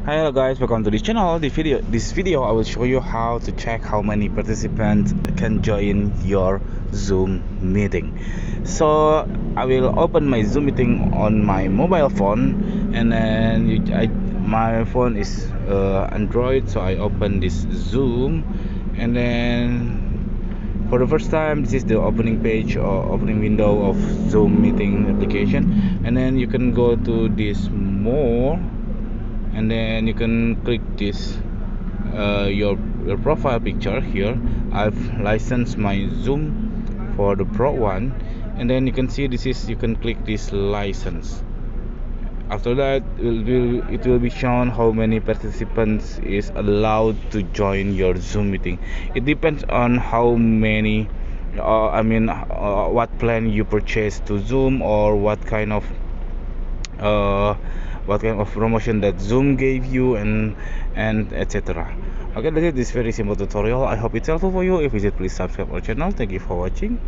Hello guys, welcome to this channel. This video I will show you how to check how many participants can join your Zoom meeting. So I will open my Zoom meeting on my mobile phone, and then my phone is Android, so I open this Zoom, and then for the first time this is the opening page or opening window of Zoom meeting application, and then you can go to this more, and then you can click this your profile picture here. I've licensed my Zoom for the Pro one, and then you can see this is, you can click this license. After that it will be shown how many participants is allowed to join your Zoom meeting. It depends on how many what plan you purchase to Zoom, or uh, what kind of promotion that Zoom gave you, and etc. Okay, that's it. This very simple tutorial. I hope it's helpful for you. If it is, please subscribe our channel. Thank you for watching.